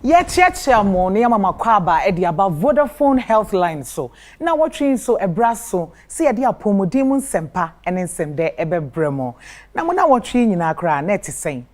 Cheche mo ne mama kwaba e dia ba Vodafone Healthline so. Na watching so ebra so se e dia pomodin mu nsempa ene nsemde ebebremo. Na mo na watching nyina kra na etisen.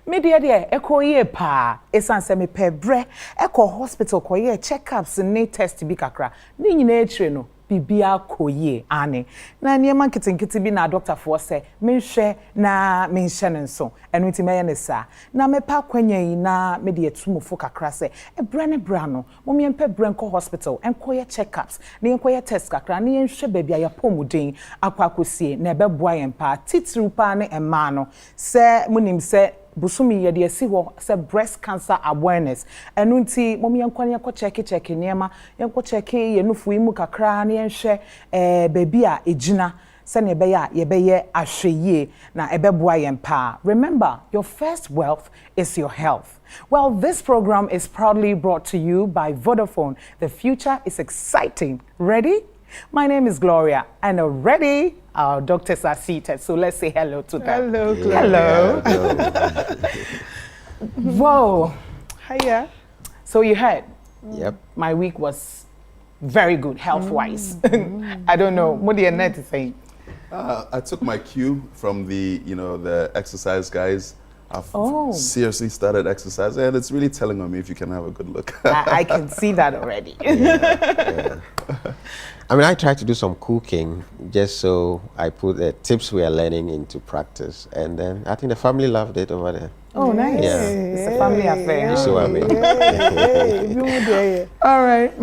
Me dia de ekoye pa esanse me pebre eko hospital koye checkups ne test bi kakra. Ni nyina etire no bibia koye ane na niema nkitinkiti bi na doctor for say menhwe na menhye ne nso eno nti meye ne sa na mepa kwanya yi na me de etumufo kakra se ebra ne bra no momiempe branko hospital enkoye checkups na enkoye test kakra na yenhwe bebia ya pomuden akwakosie na ebeboa yempa titiri pa ne emma no se munim se busumi ye de asi ho se breast cancer awareness enu nti mom yenkwane yakọ check niema yenkọ check ye nufu imu kakra na yenhwe baby a ejina se ne be ya ye beye ahweye na ebeboa yempa. Remember, your first wealth is your health. Well, this program is proudly brought to you by Vodafone. The future is exciting. Ready? My name is Gloria, and already our doctors are seated, so let's say hello to them. Hello, Gloria. Hello. Whoa. Hiya. So you heard? Yep. My week was very good, health-wise. I don't know. What do you need to say? I took my cue from the exercise guys. I've seriously started exercising, and it's really telling on me if you can have a good look. I can see that already. Yeah. I mean, I tried to do some cooking just so I put the tips we are learning into practice, and then I think the family loved it over there. Oh, nice. Yeah. It's a family affair. You see what I mean? All right.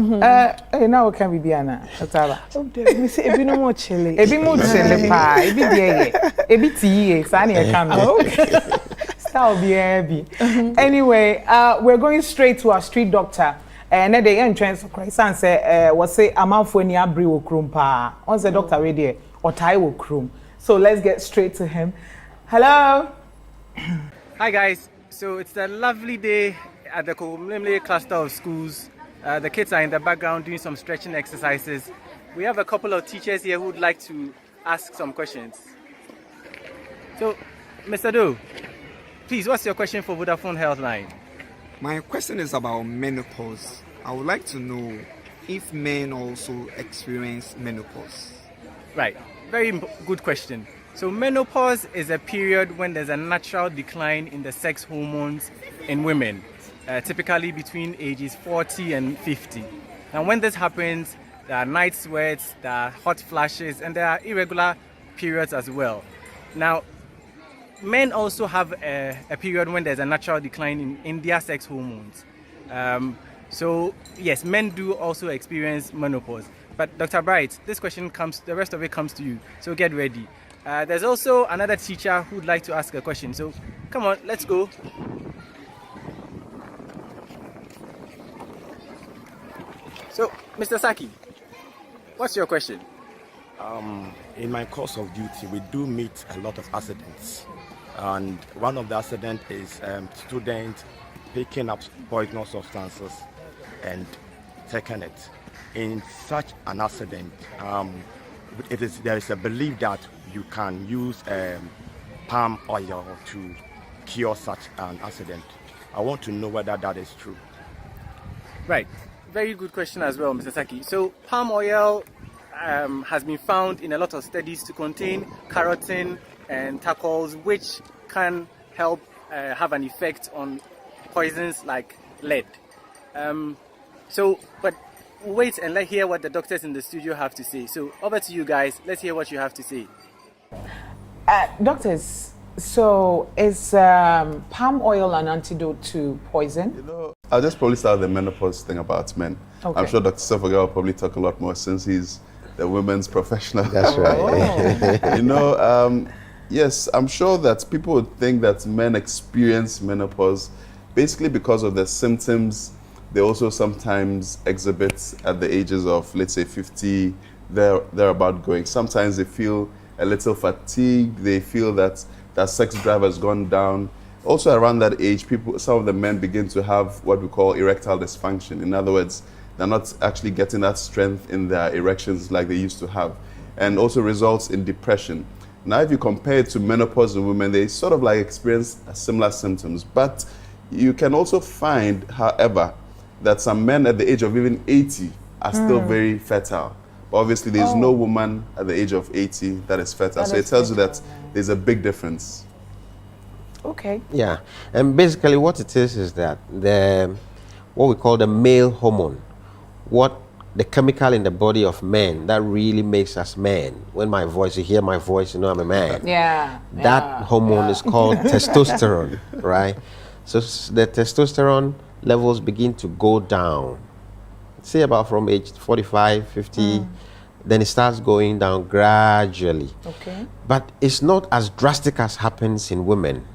Now can we be Anna? We say ebi no more chili. Ebi mo chili pa. Ebi die. Ebi tea. Sani e come. Style be ebi. Anyway, we're going straight to our street doctor. And the entrance Christ and say was say amanfo ni abri wo krum pa. On the doctor we there or tai wo krum. So let's get straight to him. Hello. Hi guys, so it's a lovely day at the Kokumlemle cluster of schools. The kids are in the background doing some stretching exercises. We have a couple of teachers here who would like to ask some questions. So, Mr. Do, please, what's your question for Vodafone Healthline? My question is about menopause. I would like to know if men also experience menopause. Right, very good question. So menopause is a period when there's a natural decline in the sex hormones in women, typically between ages 40 and 50. And when this happens, there are night sweats, there are hot flashes, and there are irregular periods as well. Now, men also have a period when there's a natural decline in their sex hormones. So yes, men do also experience menopause. But Dr. Bright, this question the rest of it comes to you, so get ready. There's also another teacher who'd like to ask a question. So come on, let's go. So, Mr. Saki, what's your question? In my course of duty, we do meet a lot of accidents. And one of the accidents is students picking up poisonous substances and taking it. In such an accident, there is a belief that you can use palm oil to cure such an accident. I want to know whether that is true. Right. Very good question as well, Mr. Saki. So palm oil has been found in a lot of studies to contain carotene and taccols, which can help have an effect on poisons like lead. But wait and let's hear what the doctors in the studio have to say. So over to you guys. Let's hear what you have to say. Doctors, so is palm oil an antidote to poison? I'll just probably start the menopause thing about men. Okay. I'm sure Dr. Sofaga will probably talk a lot more since he's the women's professional. That's right. Yes, I'm sure that people would think that men experience menopause basically because of the symptoms they also sometimes exhibit at the ages of, let's say, 50, they're about going. Sometimes they feel a little fatigued, they feel that their sex drive has gone down. Also around that age, some of the men begin to have what we call erectile dysfunction. In other words, they're not actually getting that strength in their erections like they used to have, and also results in depression. Now, if you compare it to menopause in women, they sort of like experience similar symptoms, but You can also find, however, that some men at the age of even 80 are still very fertile. But obviously, there's no woman at the age of 80 that is fertile. So it tells you that there's a big difference. Okay. Yeah, and basically what it is that what we call the male hormone, the chemical in the body of men that really makes us men. When you hear my voice, you know I'm a man. Yeah. That hormone is called testosterone, right? So the testosterone levels begin to go down. Say about from age 45, 50, then it starts going down gradually. Okay. But it's not as drastic as happens in women.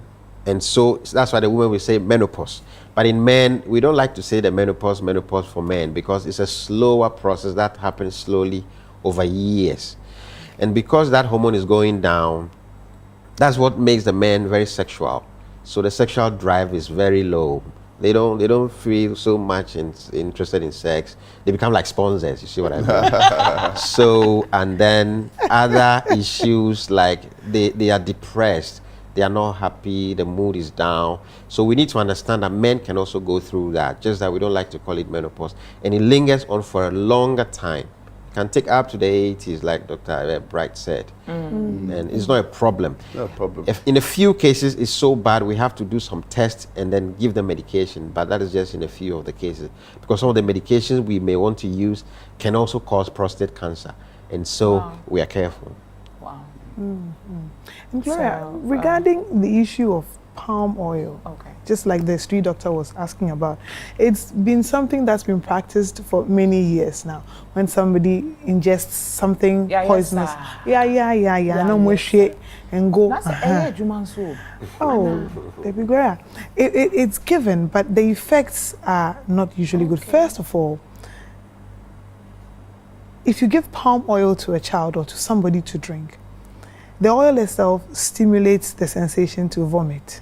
And so that's why the women will say menopause. But in men, we don't like to say the menopause for men, because it's a slower process that happens slowly over years. And because that hormone is going down, that's what makes the men very sexual. So the sexual drive is very low. They don't feel so much interested in sex. They become like sponsors, you see what I mean? So, and then other issues like they are depressed. They are not happy, the mood is down. So we need to understand that men can also go through that, just that we don't like to call it menopause. And it lingers on for a longer time. It can take up to the 80s, like Dr. Bright said. And it's not a problem. No problem. If in a few cases it's so bad, we have to do some tests and then give them medication. But that is just in a few of the cases. Because some of the medications we may want to use can also cause prostate cancer. And so we are careful. Wow. And Gloria, So, regarding the issue of palm oil, Okay. just like the street doctor was asking about, it's been something that's been practiced for many years now. When somebody ingests something Yeah, yes, poisonous, sir. yeah, no more yes, shit and go. That's a Juman so. Oh, baby Gloria, it's given, but the effects are not usually good. First of all, if you give palm oil to a child or to somebody to drink, the oil itself stimulates the sensation to vomit.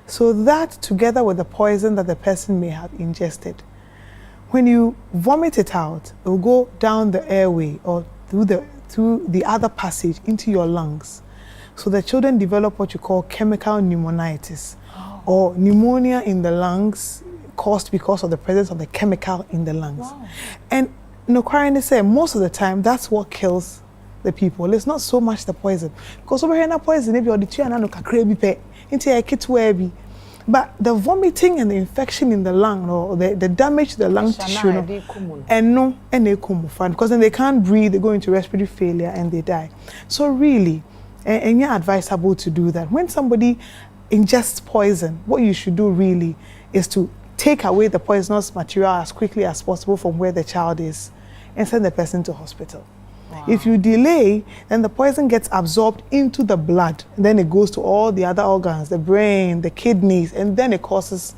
So that, together with the poison that the person may have ingested, when you vomit it out, it will go down the airway or through the other passage into your lungs. So the children develop what you call chemical pneumonitis, or pneumonia in the lungs caused because of the presence of the chemical in the lungs. And no, say most of the time that's what kills the people. It's not so much the poison, because over here na poison maybe or the two and crazy pet into a kit webby. But the vomiting and the infection in the lung, or the damage to the lung tissue, and they come because then they can't breathe, they go into respiratory failure and they die. So really, and you're advisable to do that. When somebody ingests poison, what you should do really is to take away the poisonous material as quickly as possible from where the child is and send the person to hospital. If you delay, then the poison gets absorbed into the blood, and then it goes to all the other organs, the brain, the kidneys, and then it causes,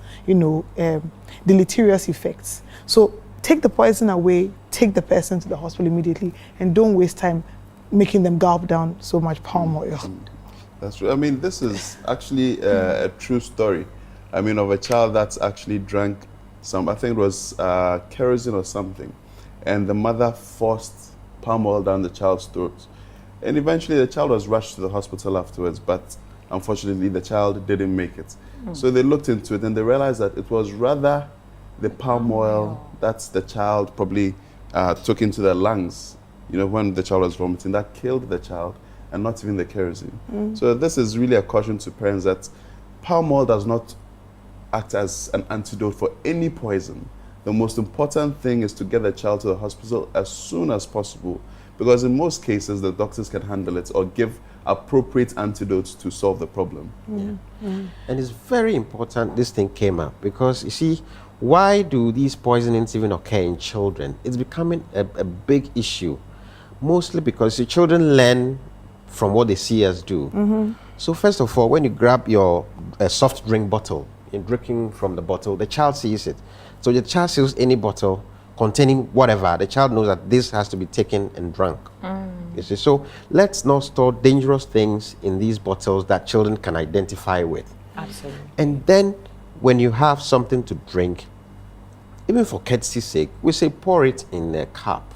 deleterious effects. So take the poison away, take the person to the hospital immediately, and don't waste time making them gulp down so much palm oil. That's true. I mean, this is actually a true story. I mean, of a child that's actually drank some, I think it was kerosene or something, and the mother forced palm oil down the child's throat. And eventually the child was rushed to the hospital afterwards, but unfortunately the child didn't make it. So they looked into it and they realized that it was rather the palm oil that the child probably took into their lungs, when the child was vomiting, that killed the child, and not even the kerosene. So this is really a caution to parents that palm oil does not act as an antidote for any poison. The most important thing is to get the child to the hospital as soon as possible, because in most cases the doctors can handle it or give appropriate antidotes to solve the problem. And it's very important this thing came up, because you see, why do these poisonings even occur in children? It's becoming a big issue, mostly because the children learn from what they see us do. So first of all, when you grab your soft drink bottle, you're drinking from the bottle, the child sees it. So the child sees any bottle containing whatever, the child knows that this has to be taken and drunk. You see, so let's not store dangerous things in these bottles that children can identify with. Absolutely. And then when you have something to drink, even for courtesy's sake, we say pour it in a cup,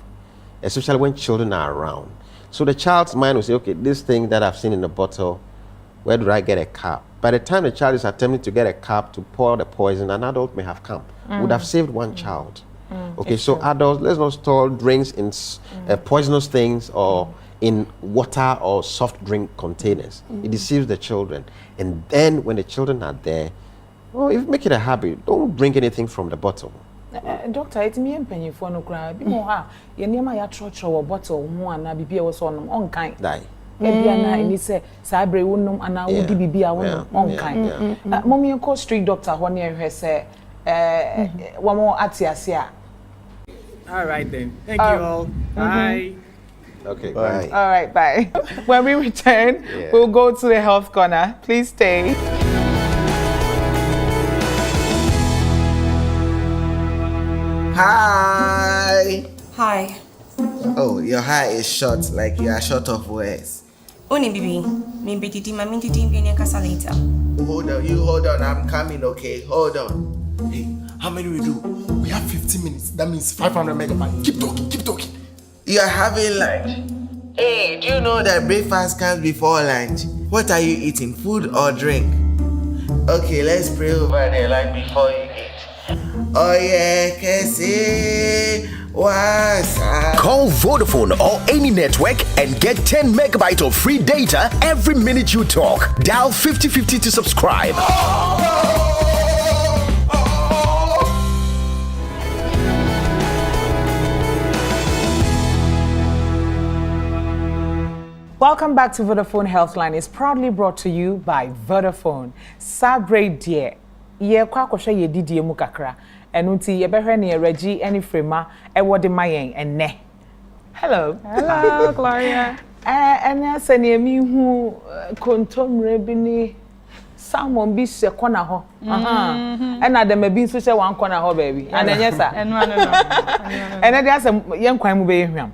especially when children are around. So the child's mind will say, okay, this thing that I've seen in the bottle, where do I get a cup? by the time the child is attempting to get a cup to pour the poison, an adult may have come. Would have saved one child. Okay, so adults, let's not store drinks in poisonous things or in water or soft drink containers. It deceives the children. And then when the children are there, well, if you make it a habit, don't drink anything from the bottle. Doctor, it's me and penny for no cry. Be more, you near my church or bottle, one, I be was on kind. Die. Ebiana, and he said, Sabre won't and I would be a one kind. Mommy, you call street doctor one year, her say, one more at Yasia. All right then. Thank you all. Bye. Okay, Bye. bye. All right, bye. When we return, we'll go to the health corner. Please stay. Hi. Hi. Oh, your hi is short, like you are short of words. Only baby. Maybe Titi, Mammy Titi, be near casa later. Hold on, I'm coming, okay? Hold on. Hey, how many we do? We have 15 minutes. That means 500 megabytes. Keep talking. You are having lunch. Hey, do you know that breakfast comes before lunch? What are you eating, food or drink? Okay, let's pray over the line before you eat. Oh yeah, Kessie. Call Vodafone or any network and get 10 megabytes of free data every minute you talk. Dial 5050 to subscribe. Welcome back to Vodafone Healthline. It's proudly brought to you by Vodafone. Sabre dear, ye kwa kwahwe ye didie mu kakra. Enunti ye behwe ne Reggie any frema e wode mayen enne. Hello. Hello, Gloria. And say ne mi hu kontomre bi ni salmon bi se kona ho. And Adam be nso se wan kona ho baby. And yes sir. No. And dey asem yen kwan mu be hwam.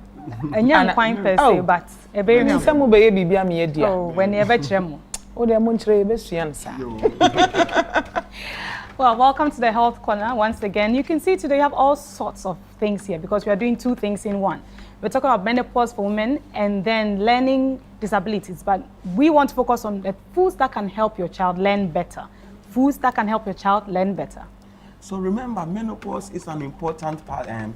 Enya kwan per se, but e be hwam. Nsem be ye bibia me ye dia. Oh, when you ever chremo. O de mo nchire be suan sa. Well, welcome to the Health Corner once again. You can see today you have all sorts of things here because we are doing two things in one. We're talking about menopause for women and then learning disabilities, but we want to focus on the foods that can help your child learn better. Foods that can help your child learn better. So remember, menopause is an important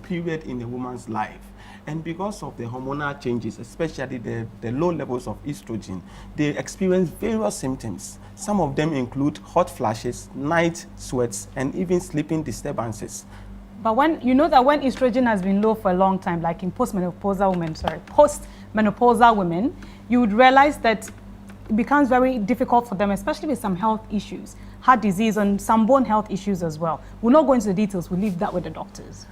period in a woman's life. And because of the hormonal changes, especially the low levels of estrogen, they experience various symptoms. Some of them include hot flashes, night sweats, and even sleeping disturbances. But when you know that when estrogen has been low for a long time, like in postmenopausal women, you would realize that it becomes very difficult for them, especially with some health issues, heart disease and some bone health issues as well. We'll not go into the details, we'll leave that with the doctors.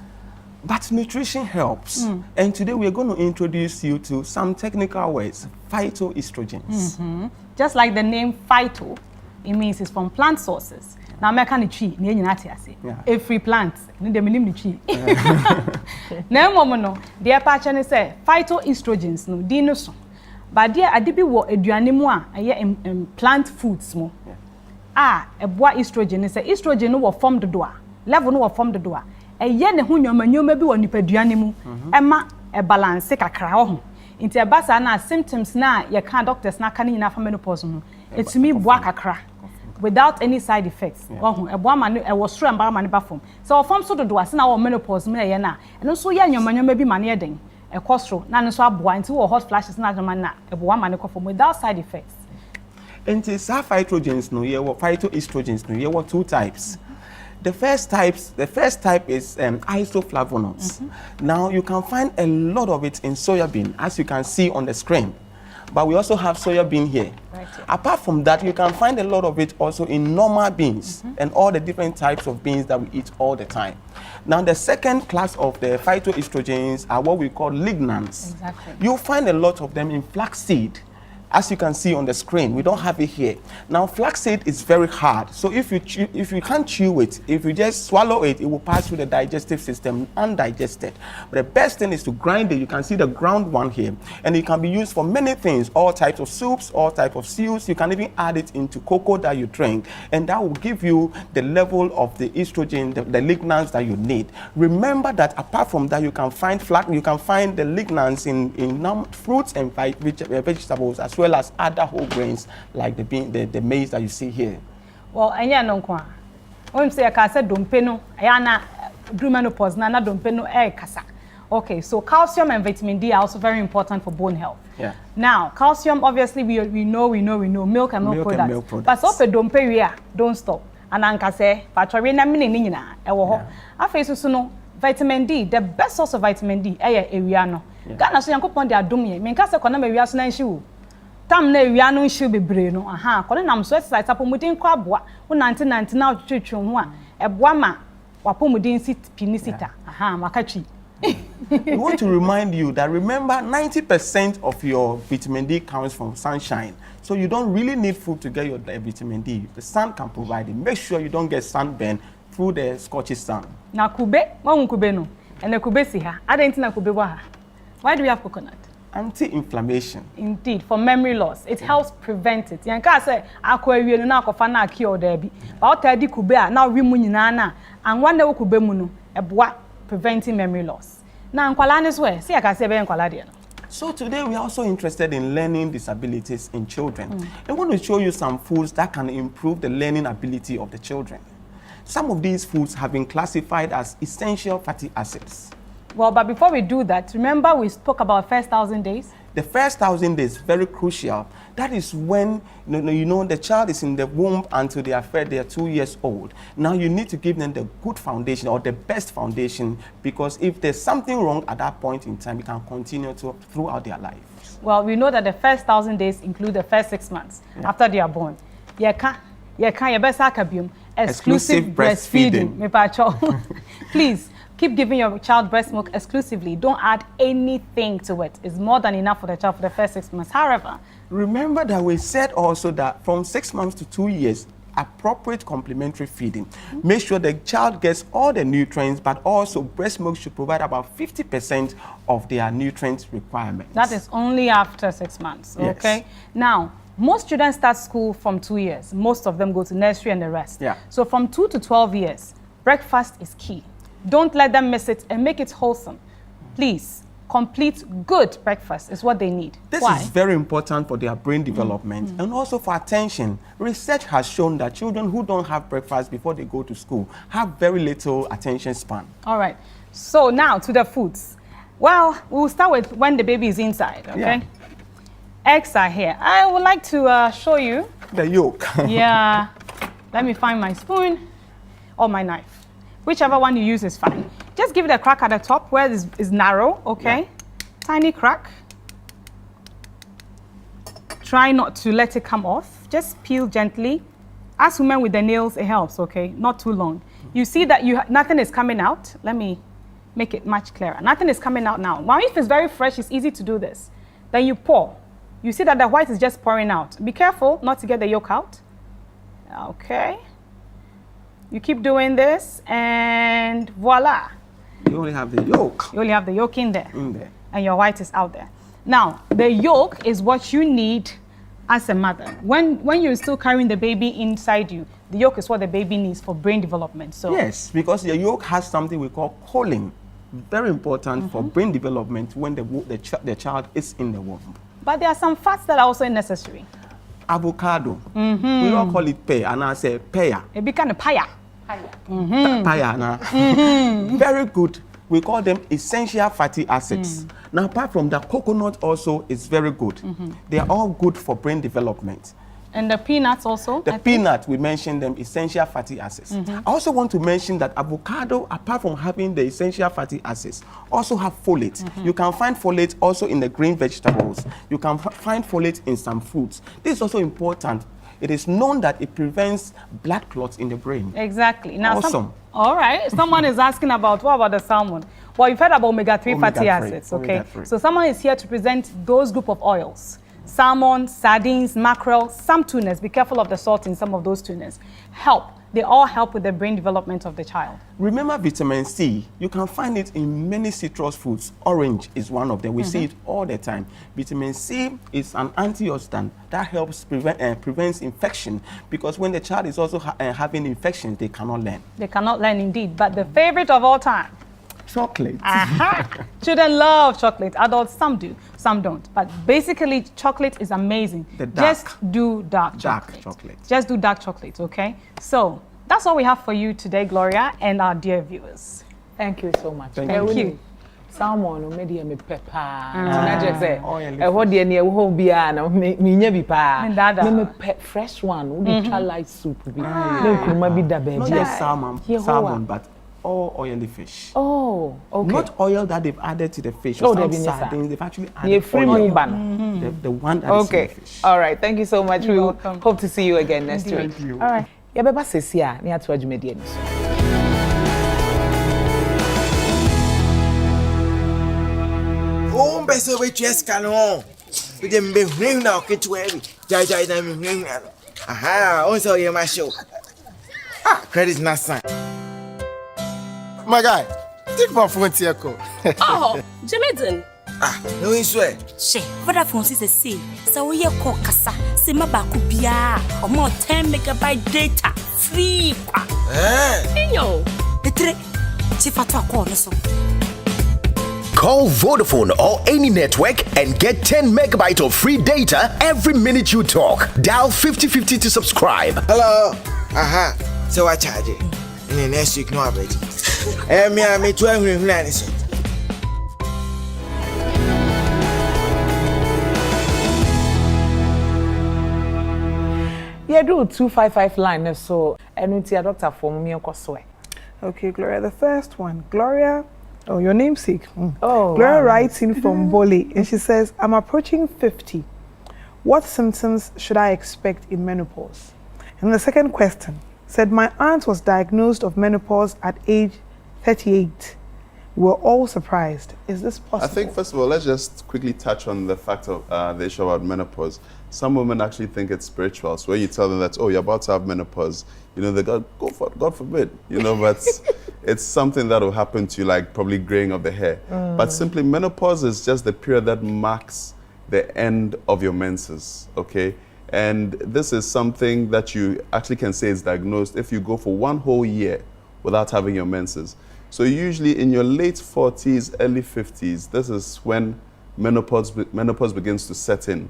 But nutrition helps. And today we're going to introduce you to some technical words, phytoestrogens. Just like the name phyto, it means it's from plant sources. Now, I'm a tree, a free plant, the minimum tree. No, the apache say phytoestrogens, no, dinosaur. But dear, I did be what a duanimua, a plant foods. A boy estrogen is a estrogen no form the door, level no form the door. A yen who you may be one peduanimu, Emma, a balance, a crow. Into a bassa na symptoms na you can't doctors na canning enough for menopause. It's me boakakra without any side effects. Oh, a woman I was true and barman bathroom. So form so to do us now menopause me and also young your man may be maneading a costro, none so boy into hot flashes na a woman without side effects. And it's phytoestrogens no ye what phytoestrogens no ye what two types. The first type is isoflavonoids. Now you can find a lot of it in soybean, as you can see on the screen. But we also have soybean here. Right. Apart from that, you can find a lot of it also in normal beans and all the different types of beans that we eat all the time. Now the second class of the phytoestrogens are what we call lignans. Exactly. You'll find a lot of them in flaxseed. As you can see on the screen, we don't have it here. Now, flaxseed is very hard. So if you can't chew it, if you just swallow it, it will pass through the digestive system undigested. But the best thing is to grind it. You can see the ground one here. And it can be used for many things, all types of soups, all types of stews. You can even add it into cocoa that you drink. And that will give you the level of the estrogen, the lignans that you need. Remember that apart from that, you can find the lignans in fruits and vegetables as well well as other whole grains like the maize that you see here. Well, anya no kwa. When say I said dompe no, ayana menopause na dompe no kasa. Okay, so calcium and vitamin D are also very important for bone health. Yeah. Now, calcium, obviously, we know milk and milk products. But so pe dompe we don't stop. And anka say, patwa na mini ni nyina e wo ho. Afa so no vitamin D, the best source of vitamin D ewia no. Ghana so yankopon de adom ye. Menka se kona ewia so na nhyi wo. Tam na ewia no nhyi bebre no. Aha, kona nam so exercise apomudin kwa aboa. Wo 1990 na twetwe ho a eboa ma wapomudin sit pinisita. Aha, makatwi. We want to remind you that remember 90% of your vitamin D comes from sunshine. So you don't really need food to get your vitamin D. The sun can provide it. Make sure you don't get sunburn through the scorching sun. Na kube, kube no. And the kube si ha. I don't think kube wa ha. Why do we have coconut? Anti-inflammation. Indeed, for memory loss. It helps prevent it. Yanka say akwa ewie no na akofa na cure there bi. Ba o tadi kube a na wi mu nyina na and one day kube mu no eboa preventing memory loss. Now, so today we are also interested in learning disabilities in children. I want to show you some foods that can improve the learning ability of the children. Some of these foods have been classified as essential fatty acids. Well, but before we do that, remember we spoke about first 1,000 days? The first 1,000 days, very crucial. That is when the child is in the womb until they are 2 years old. Now you need to give them the good foundation or the best foundation, because if there's something wrong at that point in time, it can continue throughout their lives. Well, we know that the first 1,000 days include the first 6 months after they are born. Exclusive breastfeeding. Please. Keep giving your child breast milk exclusively. Don't add anything to it. It's more than enough for the child for the first 6 months. However, remember that we said also that from 6 months to 2 years, appropriate complementary feeding. Make sure the child gets all the nutrients, but also breast milk should provide about 50% of their nutrient requirements. That is only after 6 months, okay? Yes. Now, most students start school from 2 years. Most of them go to nursery and the rest. Yeah. So from 2 to 12 years, breakfast is key. Don't let them miss it and make it wholesome. Please, complete good breakfast is what they need. This Why? is very important for their brain development and also for attention. Research has shown that children who don't have breakfast before they go to school have very little attention span. All right. So now to the foods. Well, we'll start with when the baby is inside, okay? Yeah. Eggs are here. I would like to show you. The yolk. Yeah. Let me find my spoon or my knife. Whichever one you use is fine. Just give it a crack at the top where it is narrow, okay? Yeah. Tiny crack. Try not to let it come off. Just peel gently. As women with the nails, it helps, okay? Not too long. You see that nothing is coming out. Let me make it much clearer. Nothing is coming out now. Now, if it's very fresh, it's easy to do this. Then you pour. You see that the white is just pouring out. Be careful not to get the yolk out. Okay. You keep doing this, and voila. You only have the yolk. You only have the yolk in there. And your white is out there. Now, the yolk is what you need as a mother. When you're still carrying the baby inside you, the yolk is what the baby needs for brain development. So yes, because the yolk has something we call choline. Very important for brain development when the child is in the womb. But there are some fats that are also necessary. Avocado. We all call it pear, and I say pear. It becomes a paya. Very good. We call them essential fatty acids. Now, apart from that, coconut also is very good. They are all good for brain development. And the peanuts also? The peanut, we mentioned them, essential fatty acids. I also want to mention that avocado, apart from having the essential fatty acids, also have folate. You can find folate also in the green vegetables. You can find folate in some fruits. This is also important. It is known that it prevents blood clots in the brain. Exactly. Now, awesome. All right. Someone is asking what about the salmon? Well, you've heard about omega-3 fatty acids, okay? So someone is here to present those group of oils. Salmon, sardines, mackerel, some tunas. Be careful of the salt in some of those tunas. They all help with the brain development of the child. Remember vitamin C. You can find it in many citrus fruits. Orange is one of them. We see it all the time. Vitamin C is an antioxidant that helps prevents infection, because when the child is also having infection, they cannot learn. They cannot learn indeed. But the favorite of all time, Chocolate. Children love chocolate. Adults, some do, some don't. But basically, chocolate is amazing. Just do dark chocolate. Just do dark chocolate, okay? So that's all we have for you today, Gloria, and our dear viewers. Thank you so much. Thank you. Salmon maybe me pepper. Na just say e ho de ne ho bia na me nya bi pa. Me fresh one. We try like soup bi. Na nkruma bi da ba Not just salmon, but all oily fish. Oh, okay. Not oil that they've added to the fish. Oh, they've actually added oil. The one that is in the fish. All right. Thank you so much. We hope to see you again next week. Thank you. All right. Ya beba sesia ni atu adwumedie ni so. Oh, beso we cheska no. We dem be hwin na oketu ebi. Jai na me hwin na. Aha, on so ye ma show. Credit na sign. My guy, take my phone to your call. Oh, Jamaican. No swear. She, Vodafone is a C. So we are called Kasa. Sima Bakubia. Or more 10 megabyte data. Free. Yo. The trick. Chifatu corner so. Call Vodafone or any network and get 10 megabytes of free data every minute you talk. Dial 5050 to subscribe. Hello. Aha. So I charge it. And then next week, no average. Me 12 Yeah, do 255 line so and your doctor for me Okay, Gloria, the first one. Gloria, your namesake. Oh, Gloria writes in from Boli and she says, I'm approaching 50. What symptoms should I expect in menopause? And the second question said, my aunt was diagnosed of menopause at age 38. We're all surprised. Is this possible? I think, first of all, let's just quickly touch on the fact of the issue about menopause. Some women actually think it's spiritual. So when you tell them that, oh, you're about to have menopause, they go for it, God forbid, but it's something that will happen to you, like probably graying of the hair. But simply, menopause is just the period that marks the end of your menses, okay? And this is something that you actually can say is diagnosed if you go for 1 whole year without having your menses. So usually in your late 40s, early 50s, this is when menopause begins to set in.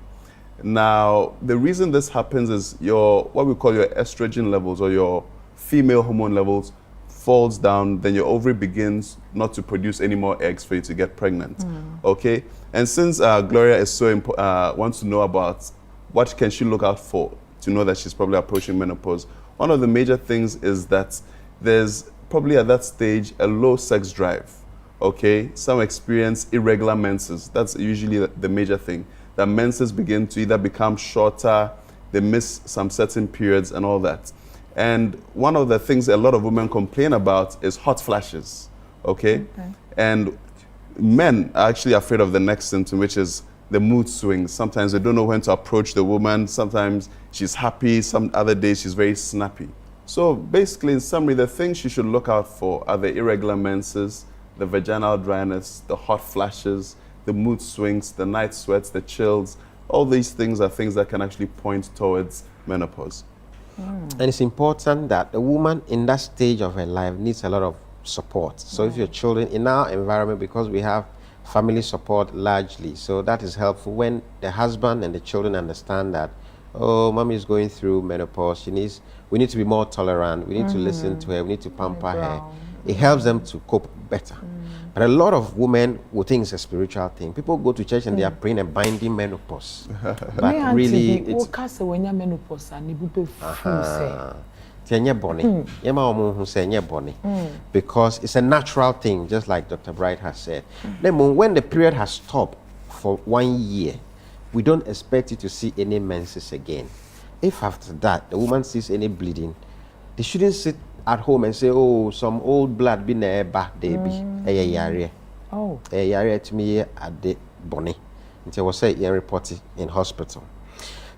Now, the reason this happens is what we call your estrogen levels or your female hormone levels falls down, then your ovary begins not to produce any more eggs for you to get pregnant, okay? And since Gloria is so wants to know about what can she look out for to know that she's probably approaching menopause, one of the major things is that there's probably at that stage a low sex drive, okay? Some experience irregular menses. That's usually the major thing. That menses begin to either become shorter, they miss some certain periods and all that. And one of the things a lot of women complain about is hot flashes, okay? And men are actually afraid of the next symptom, which is the mood swings. Sometimes they don't know when to approach the woman. Sometimes she's happy, some other days she's very snappy. So basically, in summary, the things you should look out for are the irregular menses, the vaginal dryness, the hot flashes, the mood swings, the night sweats, the chills. All these things are things that can actually point towards menopause. And it's important that the woman in that stage of her life needs a lot of support. So if your children, in our environment, because we have family support largely, so that is helpful when the husband and the children understand that, oh, mommy is going through menopause, we need to be more tolerant, we need to listen to her, we need to pamper her. It helps them to cope better. But a lot of women will think it's a spiritual thing. People go to church and they are praying and binding menopause. But really, it's... because it's a natural thing, just like Dr. Bright has said. Then when the period has stopped for 1 year, we don't expect you to see any menses again. If after that the woman sees any bleeding, they shouldn't sit at home and say, oh, some old blood been there back baby. Oh, to me at the bonnie until was say reported in hospital.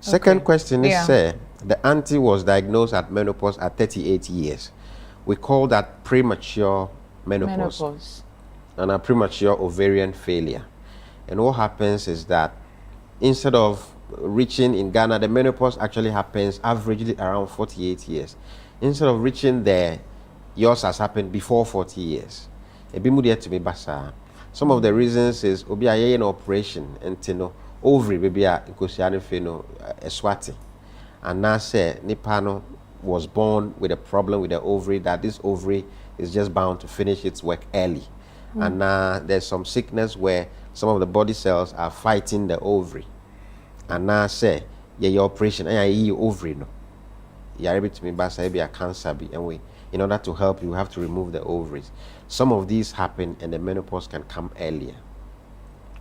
Second question is the auntie was diagnosed at menopause at 38 years. We call that premature menopause. And a premature ovarian failure. And what happens is that instead of reaching in Ghana, the menopause actually happens averagely around 48 years. Instead of reaching there, yours has happened before 40 years. ebi mu de to me basa. Some of the reasons is obi aye an operation enti ovary baby a nkosia no fe no eswati. And now say nipa no was born with a problem with the ovary, that this ovary is just bound to finish its work early. And now there's some sickness where some of the body cells are fighting the ovary. And now say, yeah, your operation, and your ovary no. You are able to be a cancer be, and in order to help you have to remove the ovaries. Some of these happen and the menopause can come earlier.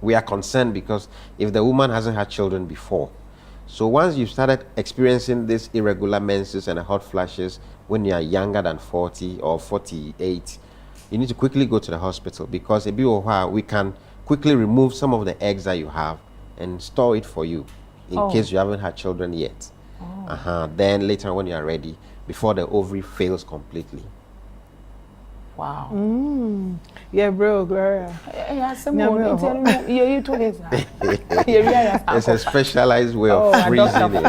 We are concerned because if the woman hasn't had children before, so once you've started experiencing these irregular menses and hot flashes when you are younger than 40 or 48, you need to quickly go to the hospital, because we can quickly remove some of the eggs that you have and store it for you in case you haven't had children yet. Then later when you are ready, before the ovary fails completely. Wow. Yeah, bro, Gloria. It's a specialized way of freezing it.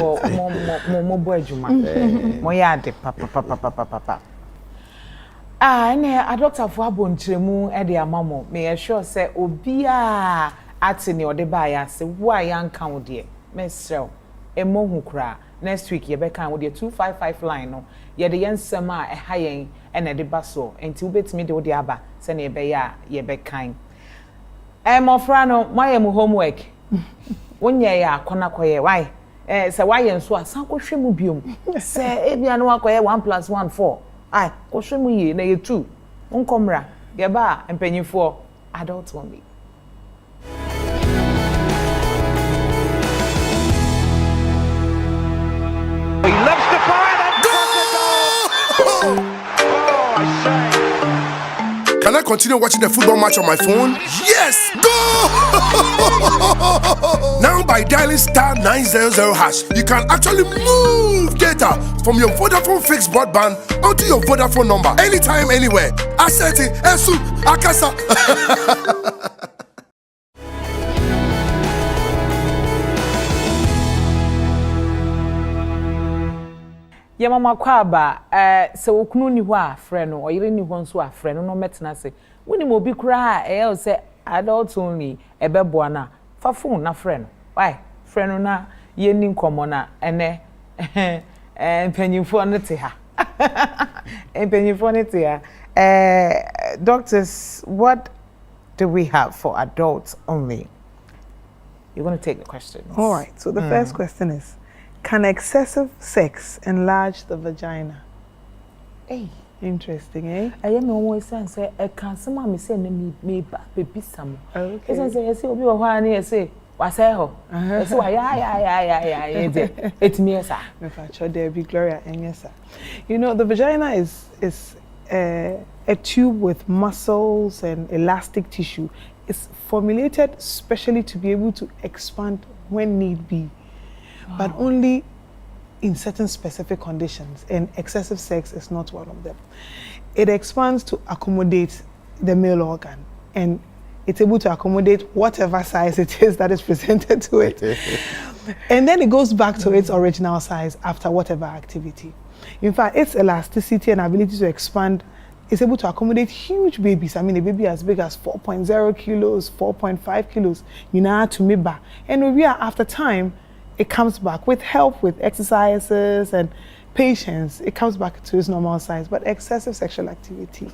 A doctor for abontremu e de amamo me assure say obi a ate ne ode ba ya se wo a yanka wo de me srew emohu kra next week ye be kan wo de 255 line no ye de yensem a e hayen e na de ba so enti wo betimi de wo de aba se na ye be ya ye be kan mofra no moye mu homework wonye ya akona koye why se why nso asan ko hwemu biom se ebia no akoye 1 + 1 4 ai ko hwemu yi na ye 2 nkomra ye ba empanyifo adult only. He loves to fire that goal! Oh, I say. Can I continue watching the football match on my phone? Yes! Go! Now by dialing *900# you can actually move data from your Vodafone fixed broadband onto your Vodafone number anytime, anywhere. Asset Esu Akasa. Ya mama kwaba se okunu ni ho a frɛ no oyire ni ho nso a frɛ no no metena se woni mo bi kura a se adult only ebeboa na fa phone na frɛ no why frɛ no na ye ni nkomo na ene empanyimfo no te ha empanyimfo no te ha doctors, what do we have for adults only? You're going to take the questions. All right, so the first question is, can excessive sex enlarge the vagina? Hey, interesting, eh? I am always saying, I can't see me say me baby some. Okay. I say, obi wa hwa na say, wa say ho. I say, yeah. It's me, sir. If I show there be Gloria and yes, sir. You know, the vagina is a tube with muscles and elastic tissue. It's formulated specially to be able to expand when need be. But only in certain specific conditions, and excessive sex is not one of them. It expands to accommodate the male organ, and it's able to accommodate whatever size it is that is presented to it. And then it goes back to its original size after whatever activity. In fact, its elasticity and ability to expand is able to accommodate huge babies. I mean, a baby as big as 4.0 kilos, 4.5 kilos, you know, to miba. And we are, after time, it comes back with help with exercises and patience. It comes back to its normal size, but excessive sexual activity.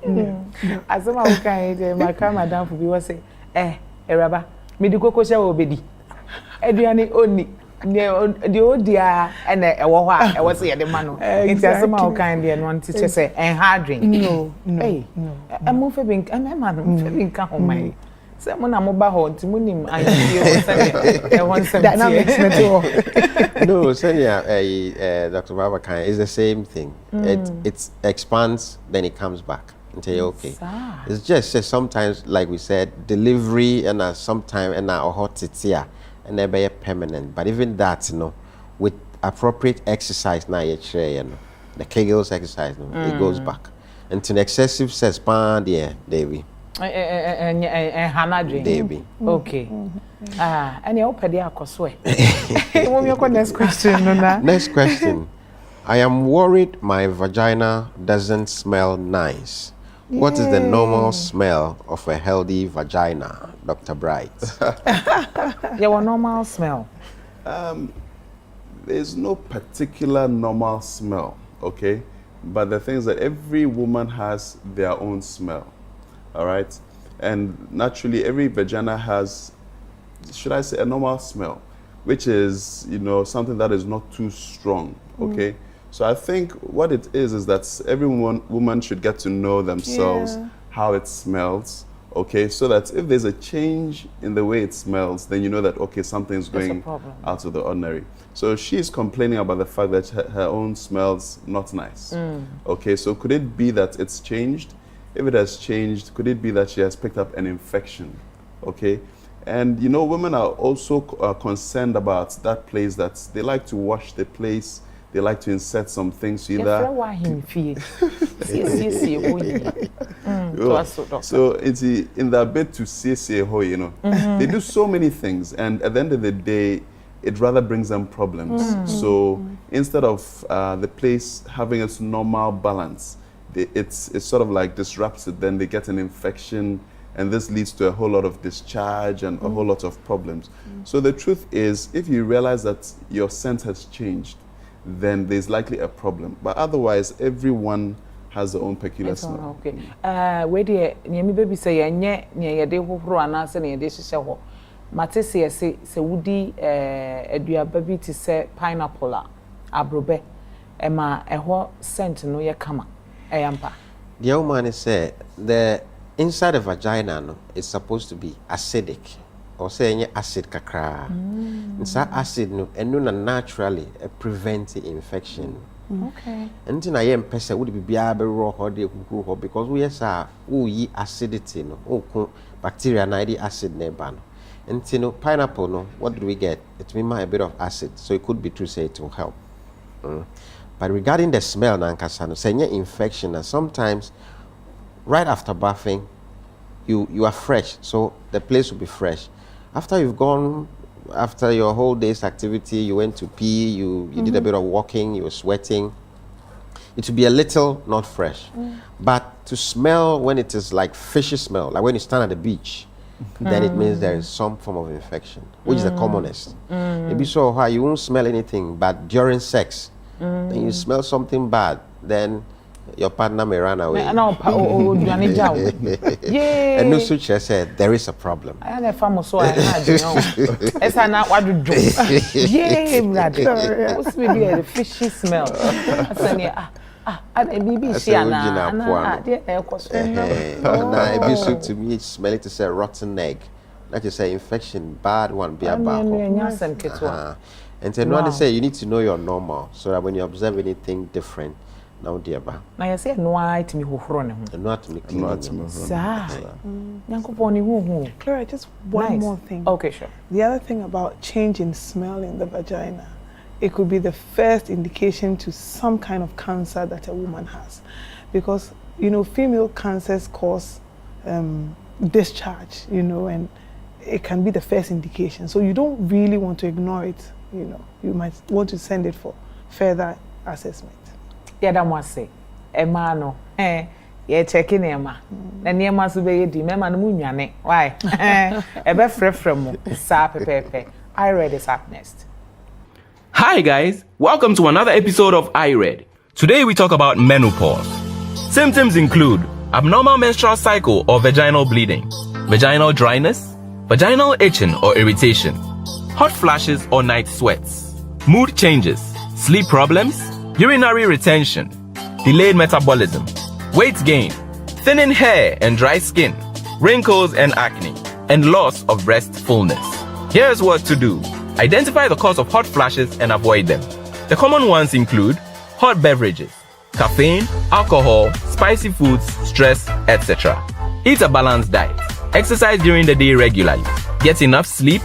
No. As I'm okay, my madam for be was say, Eraba, me di koko sha obedi. Eduane oni. The old dear and a wawa, I was here the man. It's as somehow kind and one teacher say, and hard drink. No. I'm moving, I'm a man moving come home. Someone I'm about home to Munim. I want some dynamics. No, Senya, Dr. Babakan, is the same thing. It expands, then it comes back until you're okay. It's just sometimes, like we said, delivery and sometimes and hot here. And never permanent, but even that, with appropriate exercise, now the Kegels exercise, it goes back. And to an excessive sex, Davy. And Hannah drink. Davy. Okay. And you're open there, Cosway. Next question, Next question. I am worried my vagina doesn't smell nice. What is the normal smell of a healthy vagina, Dr. Bright? Yeah, what normal smell? There's no particular normal smell, okay? But the thing is that every woman has their own smell, all right? And naturally, every vagina has, should I say, a normal smell, which is, you know, something that is not too strong, okay? So I think what it is that every woman should get to know themselves, how it smells, okay? So that if there's a change in the way it smells, then you know that, okay, something's going out of the ordinary. So she's complaining about the fact that her own smells not nice. Okay, so could it be that it's changed? If it has changed, could it be that she has picked up an infection? Okay, and you know, women are also concerned about that place, that they like to wash the place, they like to insert some things to either. So it's in their bed to say ho, you know. They do so many things, and at the end of the day, it rather brings them problems. So instead of the place having its normal balance, it's sort of like disrupted, then they get an infection, and this leads to a whole lot of discharge and a whole lot of problems. So the truth is, if you realize that your scent has changed, then there's likely a problem. But otherwise, everyone has their own peculiar smell. Okay. Where the baby say nye de hohoro anase na de hihye ho. Mate se wudi aduaba bi ti se pineapple abrobe ema eho scent no ye kama eyampa. The woman say the inside the vagina no is supposed to be acidic, or say any acid kakra. That acid no enu na naturally prevent infection. Okay. And then I am person would be able raw because we are yi acidity no bacteria na the acid never no. And you know, pineapple no, what do we get? It may a bit of acid, so it could be true say it will help. But regarding the smell na nkasa no, say infection, and sometimes right after bathing you are fresh, so the place will be fresh. After you've gone, after your whole day's activity, you went to pee, you did a bit of walking, you were sweating, it will be a little not fresh. But to smell when it is like fishy smell, like when you stand at the beach, then it means there is some form of infection, which is the commonest. Maybe so how you won't smell anything, but during sex, then you smell something bad, then your partner may run away. And no such said there is a problem. I had a family so I had, you know. It's not what to do. Yeah, brother. What's maybe a fishy smell? I said, maybe she and now it be to me smell it to say rotten egg. That is say infection, bad one be about. And then what they say, you need to know your normal, so that when you observe anything different, now dear ba. Now you say no I to me hohoro ne ho. No to me clean. Sa. Nyankopon hu. Clara, just one more thing. Okay, sure. The other thing about change in smell in the vagina, it could be the first indication to some kind of cancer that a woman has. Because, you know, female cancers cause discharge, you know, and it can be the first indication. So you don't really want to ignore it, you know. You might want to send it for further assessment. Yeah, that must say. Emma no. Yeah, checking Emma. Na niema so be di mema no munwane. Why? Ebe frefrem sa pepepe. I read is up next. Hi guys, welcome to another episode of iRead. Today we talk about menopause. Symptoms include abnormal menstrual cycle or vaginal bleeding, vaginal dryness, vaginal itching or irritation, hot flashes or night sweats, mood changes, sleep problems, urinary retention, delayed metabolism, weight gain, thinning hair and dry skin, wrinkles and acne, and loss of breast fullness. Here's what to do. Identify the cause of hot flashes and avoid them. The common ones include hot beverages, caffeine, alcohol, spicy foods, stress, etc. Eat a balanced diet. Exercise during the day regularly. Get enough sleep.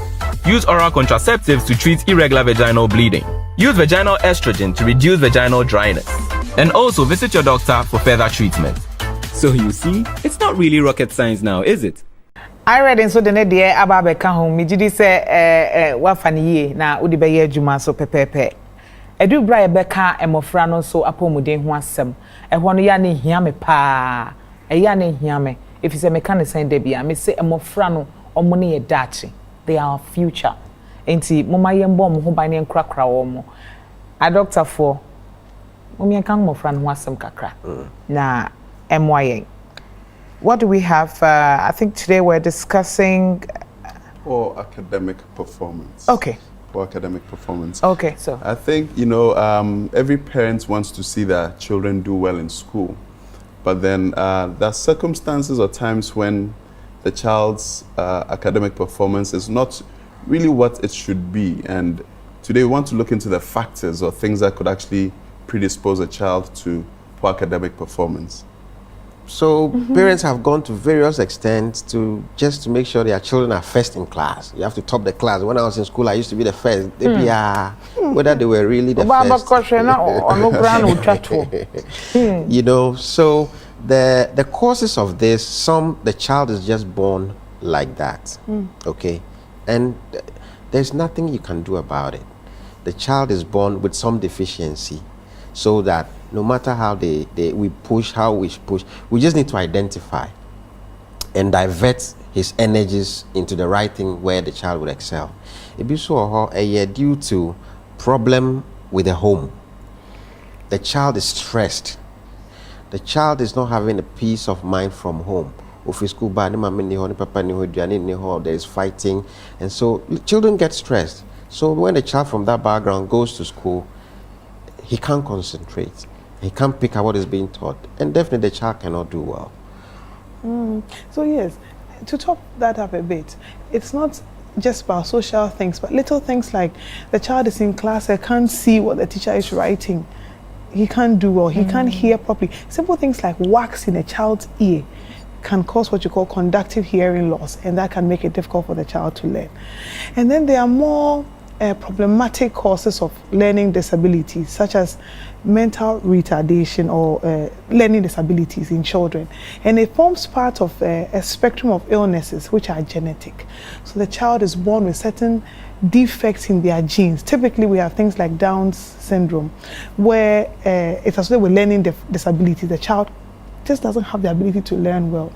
Use oral contraceptives to treat irregular vaginal bleeding. Use vaginal estrogen to reduce vaginal dryness. And also visit your doctor for further treatment. So you see, it's not really rocket science now, is it? I read in so the net dear Ababe Kahom, Mijidi say, Wafani na Udibaya Juma so pepepe. Edu Bra Becca and Mofrano so apomudin wasem, and one yanni hiame pa. eya na hia me if you say mechanic de bia me say emofra no omo ne yedachi they are our future enti mama yembo mo ho ban ne nkrakra wo mo a doctor for mumia kan mofra no asem kakra na MYN. What do we have? I think today we're discussing for academic performance. Okay. For academic performance. Okay, so I think every parent wants to see their children do well in school, but then there are circumstances or times when the child's academic performance is not really what it should be, and today we want to look into the factors or things that could actually predispose a child to poor academic performance. So parents have gone to various extents to just to make sure their children are first in class. You have to top the class. When I was in school, I used to be the first. Whether they were really the first. You know, so the causes of this, the child is just born like that. Okay, and there's nothing you can do about it. The child is born with some deficiency, so that no matter how we push, we just need to identify and divert his energies into the right thing where the child would excel. It be so due to problem with the home. The child is stressed. The child is not having a peace of mind from home. There is fighting, and so children get stressed. So when the child from that background goes to school, he can't concentrate. He can't pick up what is being taught, and definitely the child cannot do well. So yes, to top that up a bit, it's not just about social things, but little things like the child is in class, I can't see what the teacher is writing. He can't do well, he can't hear properly. Simple things like wax in a child's ear can cause what you call conductive hearing loss, and that can make it difficult for the child to learn. And then there are more problematic causes of learning disabilities, such as mental retardation or learning disabilities in children, and it forms part of a spectrum of illnesses which are genetic. So the child is born with certain defects in their genes. Typically we have things like Down's syndrome, where it's associated with learning disabilities. The child just doesn't have the ability to learn well,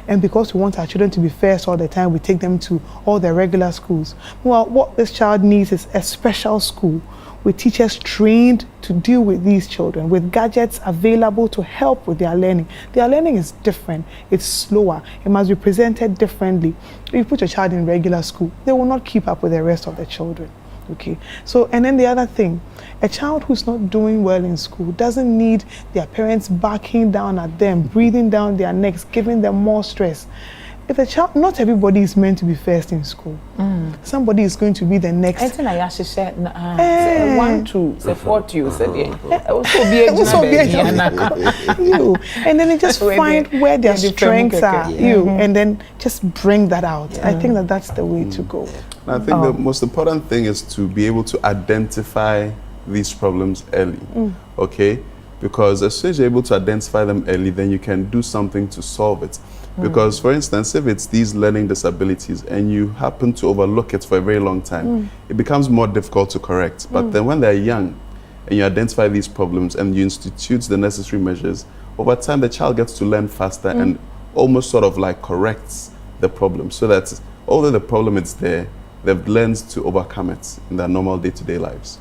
and because we want our children to be first all the time, we take them to all the regular schools. Well, what this child needs is a special school with teachers trained to deal with these children, with gadgets available to help with their learning. Their learning is different, it's slower, it must be presented differently. If you put your child in regular school, they will not keep up with the rest of the children. Okay, so and then the other thing, a child who's not doing well in school doesn't need their parents backing down at them, breathing down their necks, giving them more stress. If a child, not everybody is meant to be first in school. Somebody is going to be the next. And then they just find where their strengths are, and then just bring that out. I think that that's the way to go. I think the most important thing is to be able to identify these problems early, okay? Because as soon as you're able to identify them early, then you can do something to solve it. Because, for instance, if it's these learning disabilities and you happen to overlook it for a very long time, it becomes more difficult to correct. But then when they're young and you identify these problems and you institute the necessary measures, over time the child gets to learn faster and almost sort of like corrects the problem, so that although the problem is there, they've learned to overcome it in their normal day-to-day lives.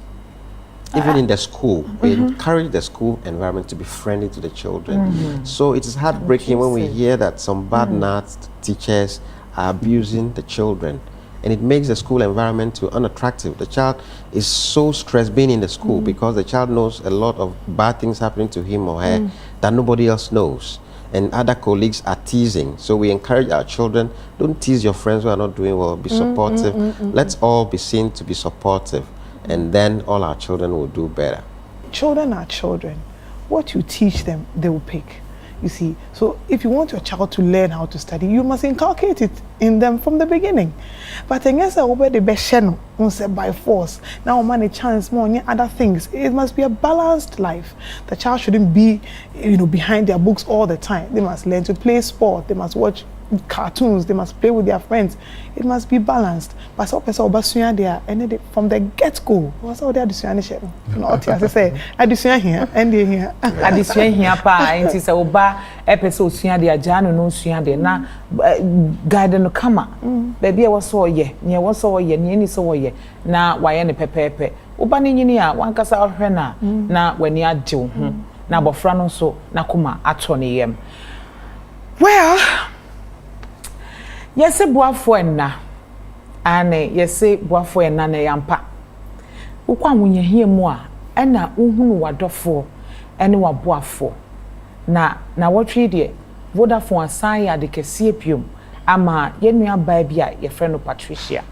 Even in the school, we encourage the school environment to be friendly to the children. So it is heartbreaking when we hear that some bad nuts teachers are abusing the children, and it makes the school environment too unattractive. The child is so stressed being in the school because the child knows a lot of bad things happening to him or her that nobody else knows, and other colleagues are teasing. So we encourage our children, don't tease your friends who are not doing well, be supportive. Let's all be seen to be supportive, and then all our children will do better. Children are children. What you teach them, they will pick. You see, so if you want your child to learn how to study, you must inculcate it in them from the beginning. But against the best by force, now man a chance more other things. It must be a balanced life. The child shouldn't be, behind their books all the time. They must learn to play sport. They must watch cartoons, they must play with their friends. It must be balanced. But so person obasuya there, and from the get-go, what's all the addition share? Not as I say, addition here, and here. Addition here, pa, and it's a oba episode suya there, Jano no suya there. Na guide no kama. Baby, I was so ye, near was so ye, near so ye. Na wayane pepe. Oba ni nyini one kasa ohwe na when ya jo na bofra no so na kuma atone yem. Well, yes, boafo enna. Ane yes, boafo enna na yampa. Ukwa munye hie mu a ena uhunu wadofo ene waboafo. Na wotwe de Vodafone asan ya de kese piom ama yenua ba bia ye frɛ no Patricia.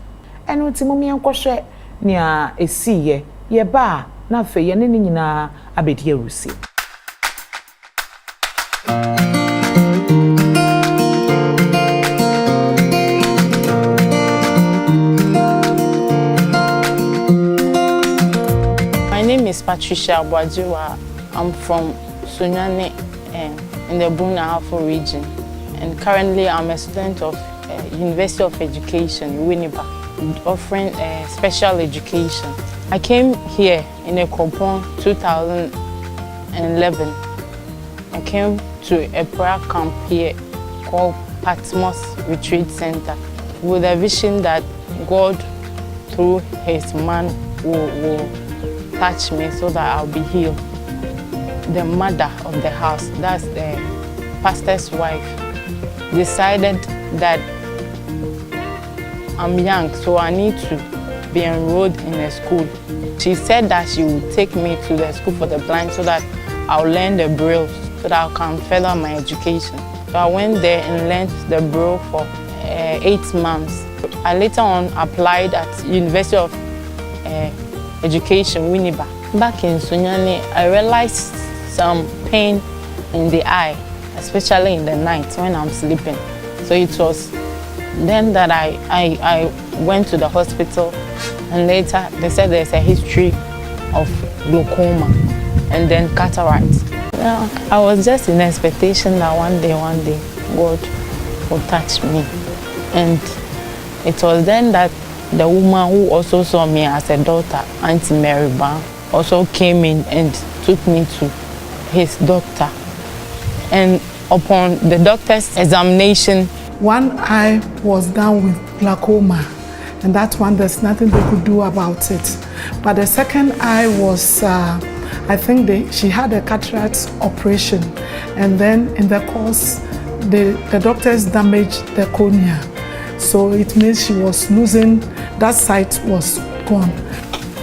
Eno timumi enkohwe nia esiye ye ba na fe ye ne nyina abedi arusi. My name is Patricia Abwajiwa. I'm from Sunyane in the Bunahafo region, and currently I'm a student of University of Education, Winneba, offering special education. I came here in a Kopon 2011. I came to a prayer camp here called Patmos Retreat Center with a vision that God, through His man, will touch me so that I'll be healed. The mother of the house, that's the pastor's wife, decided that I'm young, so I need to be enrolled in a school. She said that she would take me to the school for the blind so that I'll learn the Braille, so that I can further my education. So I went there and learned the Braille for 8 months. I later on applied at University of Education, Winneba. Back in Sunyane, I realized some pain in the eye, especially in the night when I'm sleeping. So it was then that I went to the hospital, and later they said there's a history of glaucoma and then cataract. I was just in expectation that one day God will touch me. And it was then that the woman who also saw me as a daughter, Auntie Mary Ban, also came in and took me to his doctor. And upon the doctor's examination, one eye was down with glaucoma, and that one there's nothing they could do about it. But the second eye was, I think she had a cataract operation, and then in the course, the doctors damaged the cornea. So it means she was losing, that sight was gone.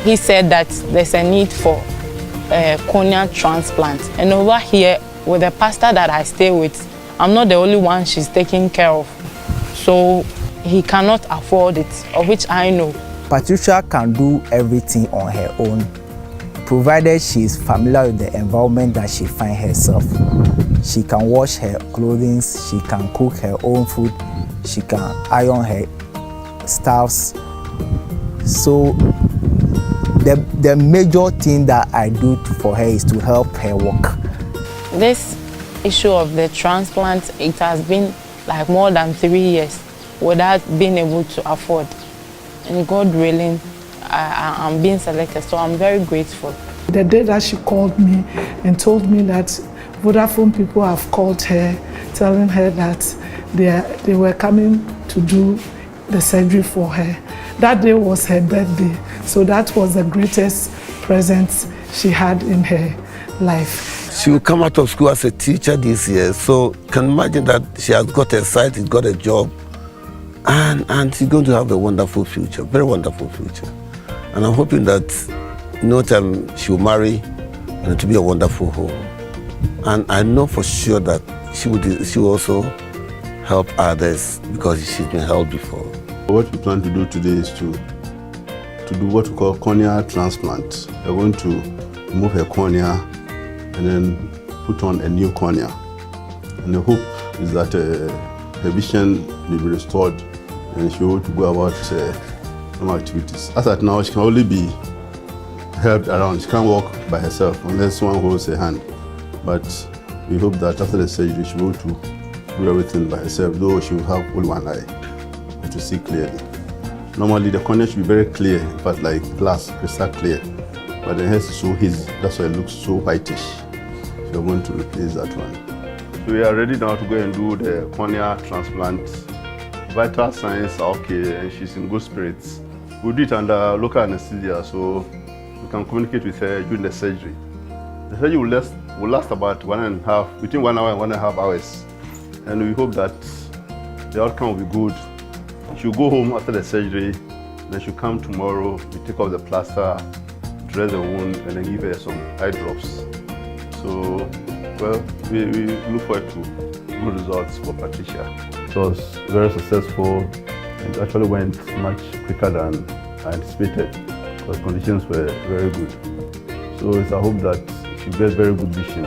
He said that there's a need for a cornea transplant. And over here, with the pastor that I stay with, I'm not the only one she's taking care of. So he cannot afford it, of which I know. Patricia can do everything on her own, provided she is familiar with the environment that she finds herself. She can wash her clothing, she can cook her own food, she can iron her stuffs. So the major thing that I do for her is to help her work. This issue of the transplant, it has been like more than 3 years without being able to afford. And God willing, I'm being selected, so I'm very grateful. The day that she called me and told me that Vodafone people have called her, telling her that they were coming to do the surgery for her. That day was her birthday, so that was the greatest present she had in her life. She will come out of school as a teacher this year, so can imagine that she has got a site, she's got a job, and she's going to have a wonderful future, very wonderful future. And I'm hoping that in no time she will marry and it will be a wonderful home. And I know for sure that she will also help others because she's been helped before. What we plan to do today is to do what we call cornea transplant. We're going to remove her cornea and then put on a new cornea. And the hope is that her vision will be restored and she'll be able to go about some activities. As at now, she can only be helped around. She can't walk by herself unless someone holds her hand. But we hope that after the surgery, she'll be able to do everything by herself, though she will have only one eye to see clearly. Normally the cornea should be very clear, in fact like glass, crystal clear. But the hairs is so hazy, that's why it looks so whitish. So we're going to replace that one. So we are ready now to go and do the cornea transplant. Vital signs are okay and she's in good spirits. We'll do it under local anesthesia so we can communicate with her during the surgery. The surgery will last about between 1 hour and 1.5 hours. And we hope that the outcome will be good. She'll go home after the surgery, then she'll come tomorrow, we take off the plaster, dress the wound, and then give her some eye drops. So, well, we look forward to good results for Patricia. It was very successful and actually went much quicker than I anticipated because conditions were very good. So it's a hope that she gets very good vision.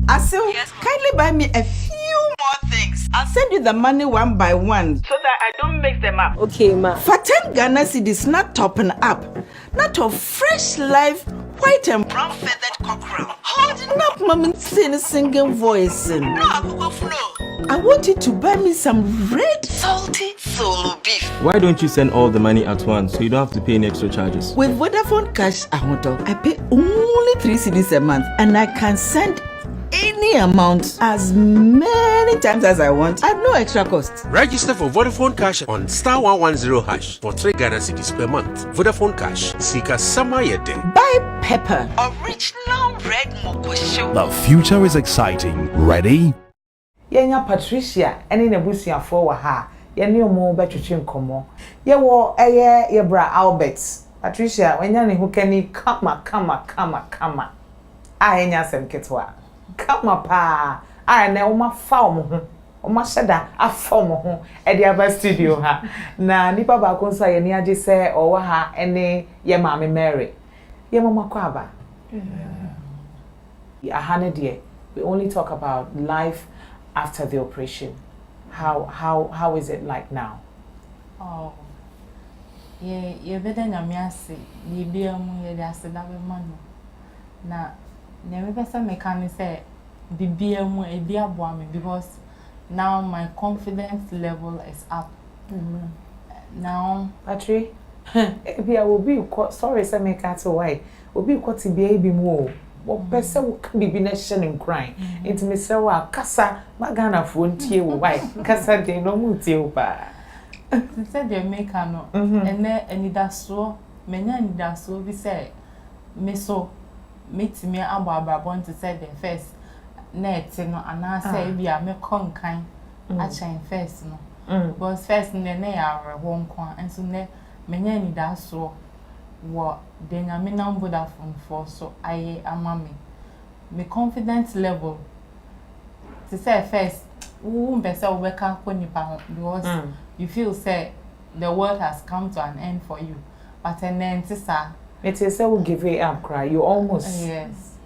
Asil, kindly buy me a few more things. I'll send you the money one by one so that I don't mix them up. Okay, ma. For 10 Ghana cedis, not topping up. Not a fresh live white and brown feathered cockerel. Holding up, mommy, singing voice. No, I want you to buy me some red salty solo beef. Why don't you send all the money at once so you don't have to pay any extra charges? With Vodafone Cash, I pay only 3 cedis a month and I can send any amount as many times as I want at no extra cost. Register for Vodafone Cash on *110# for 3 Ghana cedis per month. Vodafone Cash, Sika Samayede. Buy pepper, original red mokosho. The future is exciting. Ready? Yenya Patricia, ene nebusia for wa ha. Yene omo betwetwe nkomo. Ye wo ye bra Albert. Patricia, wenya ne hukani kama. Enya sem ketwa. Kama pa. Na oma fa omo ho. Oma sheda afa omo ho. E dia ba studio ha. Na nipa ba ko nso ye ni age se owo ha ene ye maame Mary. Ye mama kwa aba. Ahane die. We only talk about life after the operation. How is it like now? Oh. Ye better nyamiase bibia mu ye da se da be manu. Na me pesa me kan say bibia mu e bi aboa me because now my confidence level is up. Now Patri, bia will be sorry say me ka to why. Obi kwoti bia bi mu o pese wo ka bibi na hye ne nkran enti me sere wa kasa magana fo ntie wo why kasa de no mu tie wo pa said the maker no ene daso menya ni daso bi say me so metime abo abrabon to say the first net no ana say bia me konkan a chain first no because first ne ya rewo nko enso ne menya ni daso wo the nyame Vodafone for so I am me confidence level to say first who better work because you feel say the world has come to an end for you but then sir it is say we give it up cry you almost yes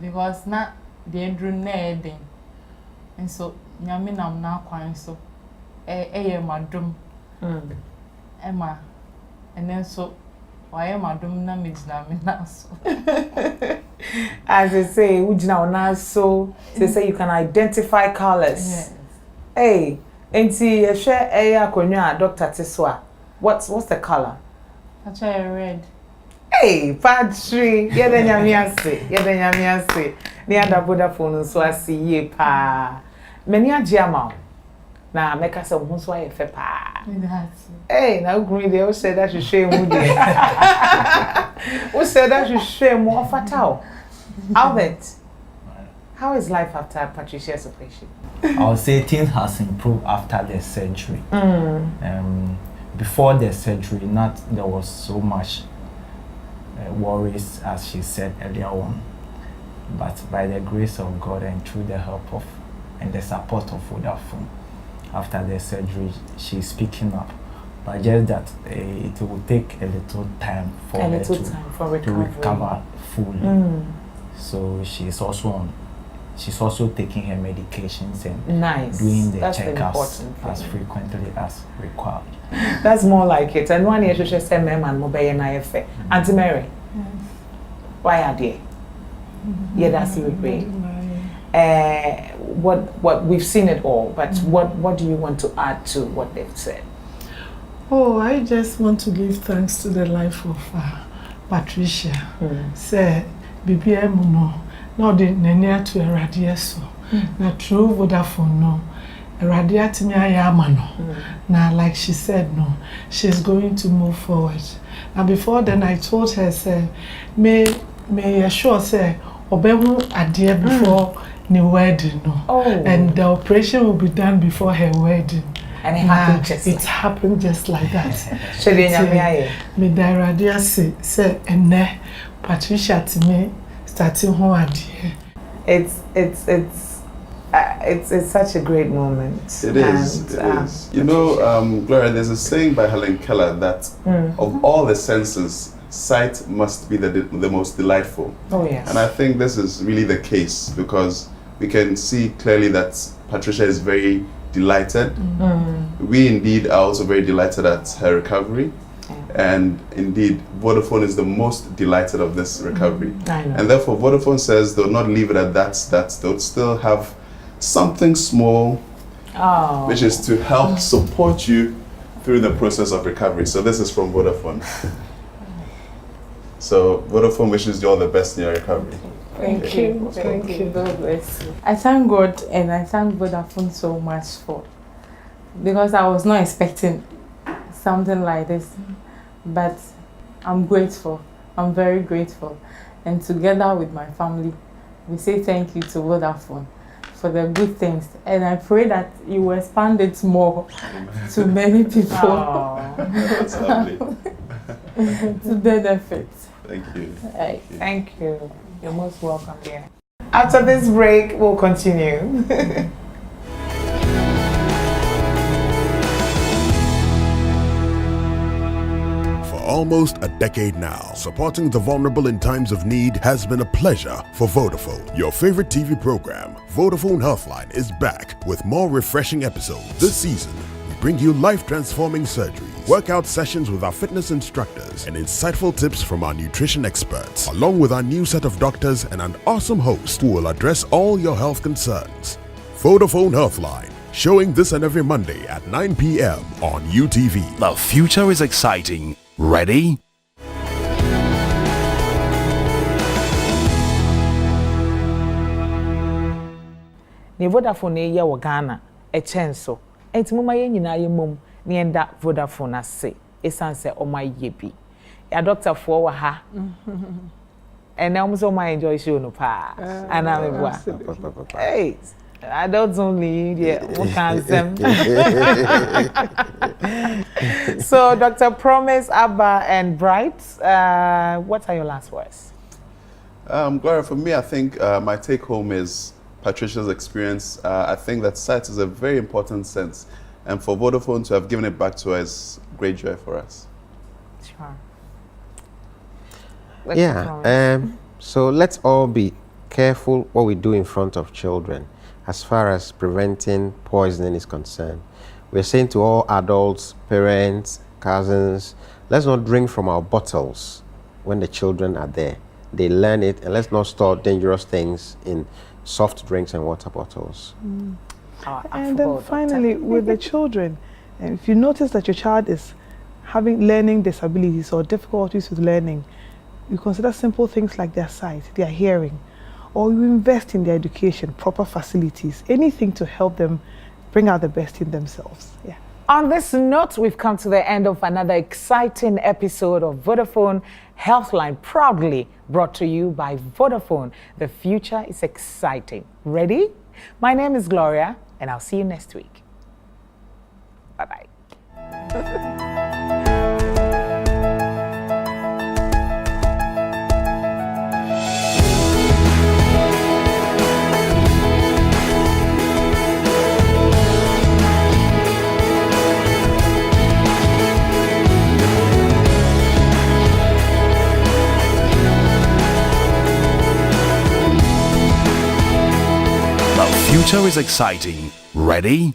because not the endru na den and so nyame nam na kwan so madum Emma and then so why am I doing na so? As they say, ujina so they say you can identify colors. Yes. Hey, enti ye share akonwa Dr. Tiswa. What's the color? Actually red. Hey, Patri, yede nyamiase. Ni ada Vodafone so asiye pa. Meni ajiama. Na meka se wo so aye fe pa. Hey, now green they all say that you share mu there. Who said that you share more fatal? Albert, how is life after Patricia's operation? I'll say things has improved after the surgery. Before the surgery, there was so much worries, as she said earlier on. But by the grace of God and through the help of and the support of Vodafone, after the surgery, she's picking up. But just that it will take a little time for her to recover fully. So she's also taking her medications and doing the checkups as frequently as required. That's more like it. And one year she said, "Ma'am, mobile na efe." Auntie Mary, why are they? Yeah, that's the way. what we've seen it all, but what do you want to add to what they've said? Oh, I just want to give thanks to the life of Patricia. Say, BBM no, no the nenia to a radio na true Vodafone no. Radia to me no. Now, like she said, no, she's going to move forward. And before then, I told her, say, may assure say, obehu adie before the wedding, no. Oh. And the operation will be done before her wedding. And it happened just like that. Me da Radia say, and Patricia to me starting home adie. It's such a great moment. It is. You know, Gloria, there's a saying by Helen Keller that of all the senses, sight must be the most delightful. Oh, yes. And I think this is really the case because we can see clearly that Patricia is very delighted. We indeed are also very delighted at her recovery. And indeed, Vodafone is the most delighted of this recovery. And therefore, Vodafone says they'll not leave it at that they'll still have something small, which is to help support you through the process of recovery. So this is from Vodafone. So Vodafone wishes you all the best in your recovery. Thank you. Thank you. God bless you. I thank God and I thank Vodafone so much for, because I was not expecting something like this, but I'm grateful. I'm very grateful. And together with my family, we say thank you to Vodafone for the good things, and I pray that you will expand it more to many people. That's lovely. To benefit. Thank you. Thank you. You're most welcome here. After this break, we'll continue. Almost a decade now, supporting the vulnerable in times of need has been a pleasure for Vodafone. Your favorite TV program, Vodafone Healthline, is back with more refreshing episodes. This season, we bring you life-transforming surgeries, workout sessions with our fitness instructors, and insightful tips from our nutrition experts, along with our new set of doctors and an awesome host who will address all your health concerns. Vodafone Healthline, showing this and every Monday at 9 p.m. on UTV. The future is exciting. Ready? Ne Vodafone ye wo Ghana e chenso enti mama ye nyina ye mom ne enda Vodafone ase esanse o ma ye bi ya doctor fo wa ha and now so my enjoy show no pa and I'm hey adults only, what can them? So, Dr. Promise, Abba, and Bright, what are your last words? Gloria, for me, I think my take home is Patricia's experience. I think that sight is a very important sense, and for Vodafone to have given it back to her is great joy for us. Sure. So let's all be careful what we do in front of children as far as preventing poisoning is concerned. We're saying to all adults, parents, cousins, let's not drink from our bottles when the children are there. They learn it, and let's not store dangerous things in soft drinks and water bottles. And then finally, with the children, if you notice that your child is having learning disabilities or difficulties with learning, you consider simple things like their sight, their hearing, or you invest in their education, proper facilities, anything to help them bring out the best in themselves. Yeah. On this note, we've come to the end of another exciting episode of Vodafone Healthline, proudly brought to you by Vodafone. The future is exciting. Ready? My name is Gloria, and I'll see you next week. Bye-bye. The future is exciting. Ready?